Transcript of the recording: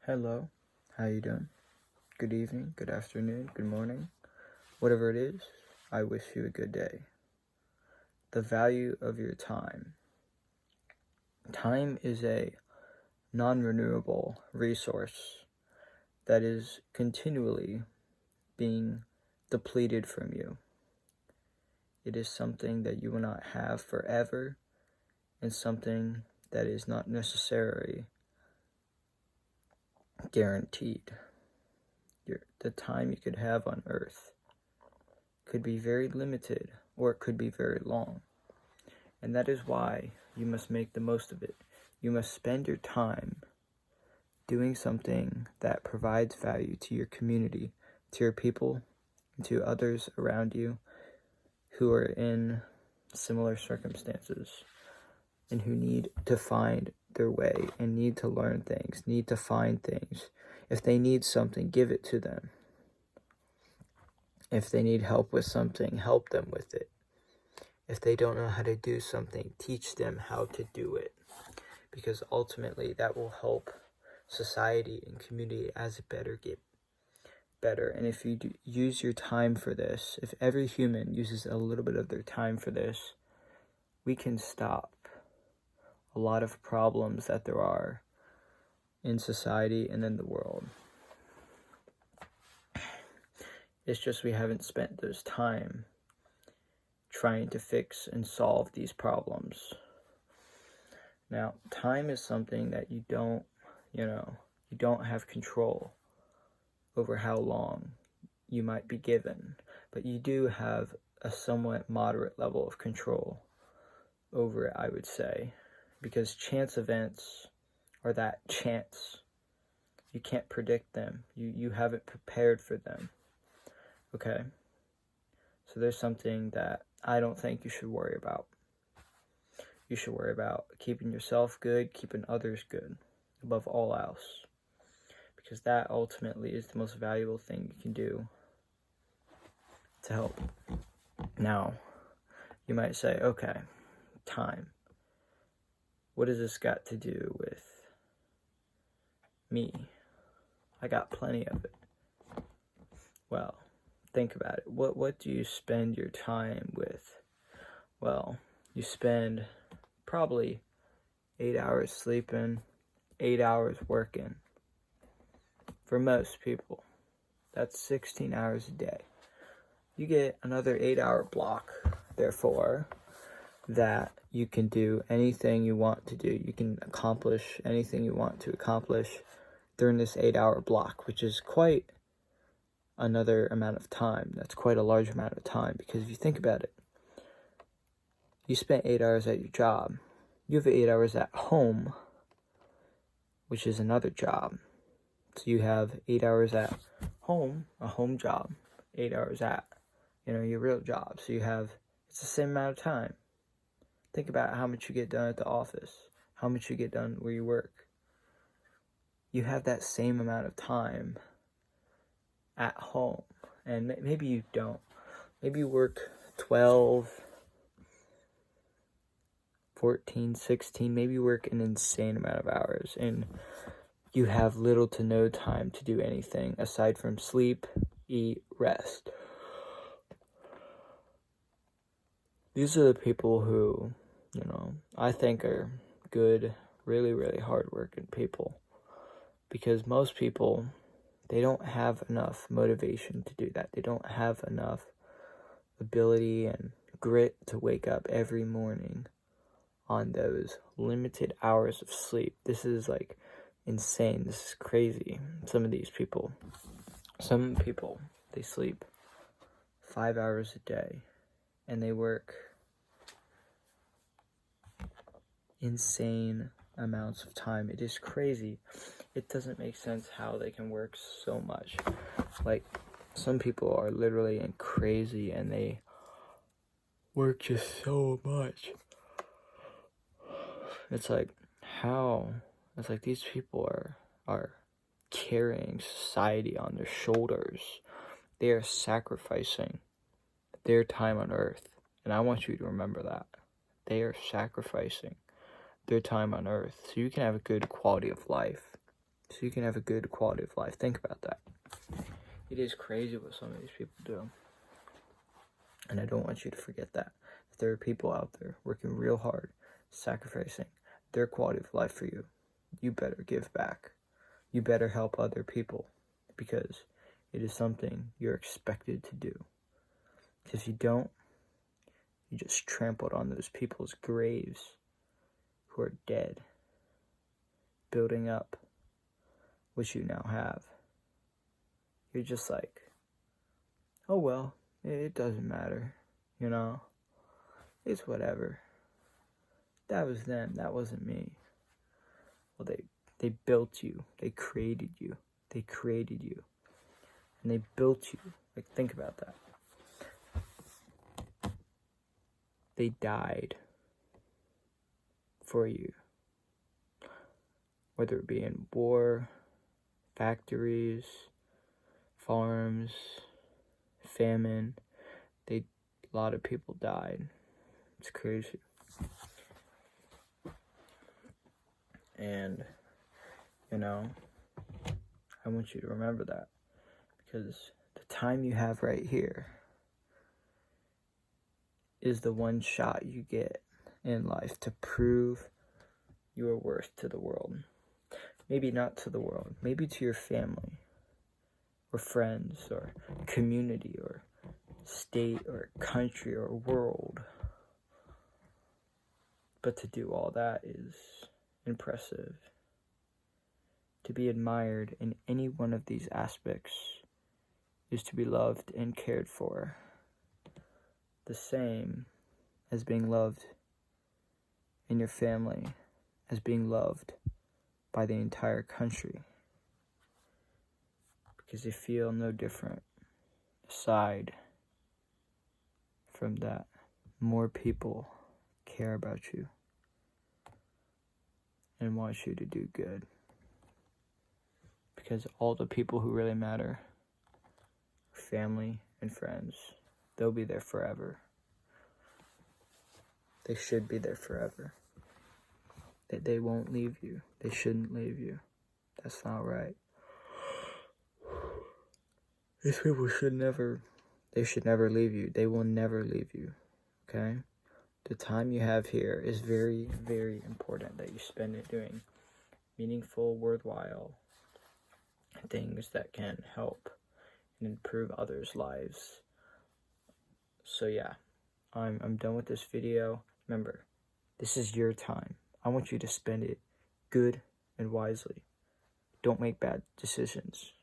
Hello, how you doing? Good evening, good afternoon, good morning. Whatever it is, I wish you a good day. The value of your time. Time is a non-renewable resource that is continually being depleted from you. It is something that you will not have forever, and something that is not necessarily guaranteed. The time you could have on Earth could be very limited, or it could be very long. And that is why you must make the most of it. You must spend your time doing something that provides value to your community, to your people, and to others around you who are in similar circumstances and who need to find their way and need to learn things, need to find things. If they need something, give it to them. If they need help with something, help them with it. If they don't know how to do something, teach them how to do it. Because ultimately that will help society and community as it get better. And if you use your time for this, if every human uses a little bit of their time for this, we can stop a lot of problems that there are in society and in the world. It's just we haven't spent those time trying to fix and solve these problems. Now, time is something that you don't have control over how long you might be given, but you do have a somewhat moderate level of control over it, I would say, because chance events are that chance. You can't predict them. You haven't prepared for them. Okay? So there's something that I don't think you should worry about. You should worry about keeping yourself good, keeping others good, above all else. Because that ultimately is the most valuable thing you can do to help. Now, you might say, okay, time. What has this got to do with me? I got plenty of it. Well, think about it. What do you spend your time with? Well, you spend probably 8 hours sleeping, 8 hours working. For most people, that's 16 hours a day. You get another 8-hour block, therefore, that you can do anything you want to do. You can accomplish anything you want to accomplish during this 8-hour block, which is quite another amount of time. That's quite a large amount of time, because if you think about it, you spent 8 hours at your job. You have 8 hours at home, which is another job. So you have 8 hours at home, a home job, 8 hours at, your real job. So it's the same amount of time. Think about how much you get done at the office, how much you get done where you work. You have that same amount of time at home. And maybe you don't. Maybe you work 12, 14, 16, maybe you work an insane amount of hours, and you have little to no time to do anything aside from sleep, eat, rest. These are the people who, I think are good, really, really hardworking people. Because most people, they don't have enough motivation to do that. They don't have enough ability and grit to wake up every morning on those limited hours of sleep. This is insane. This is crazy. Some people, they sleep 5 hours a day and they work insane amounts of time. It is crazy. It doesn't make sense how they can work so much. Some people are literally crazy and they work just so much. It's how? It's these people are carrying society on their shoulders. They are sacrificing their time on Earth. And I want you to remember that. They are sacrificing their time on Earth so you can have a good quality of life, so you can have a good quality of life. Think about that. It is crazy what some of these people do. And I don't want you to forget that. If there are people out there working real hard, sacrificing their quality of life for you, you better give back. You better help other people, because it is something you're expected to do. Because if you don't, you just trampled on those people's graves who are dead, building up what you now have. You're just like, oh well, it doesn't matter, you know? It's whatever. That was them, that wasn't me. Well, they built you, they created you, and they built you. Like, think about that. They died for you. Whether it be in war, factories, farms, famine, a lot of people died. It's crazy. And, you know, I want you to remember that, because the time you have right here is the one shot you get in life to prove your worth to the world. Maybe not to the world, maybe to your family, or friends, or community, or state, or country, or world. But to do all that is impressive. To be admired in any one of these aspects is to be loved and cared for. The same as being loved in your family, as being loved by the entire country. Because they feel no different aside from that. More people care about you and want you to do good. Because all the people who really matter, family and friends, they'll be there forever. They should be there forever. They won't leave you. They shouldn't leave you. That's not right. These people should never leave you. They will never leave you. Okay? The time you have here is very, very important that you spend it doing meaningful, worthwhile things that can help and improve others' lives. So yeah, I'm done with this video. Remember, this is your time. I want you to spend it good and wisely. Don't make bad decisions.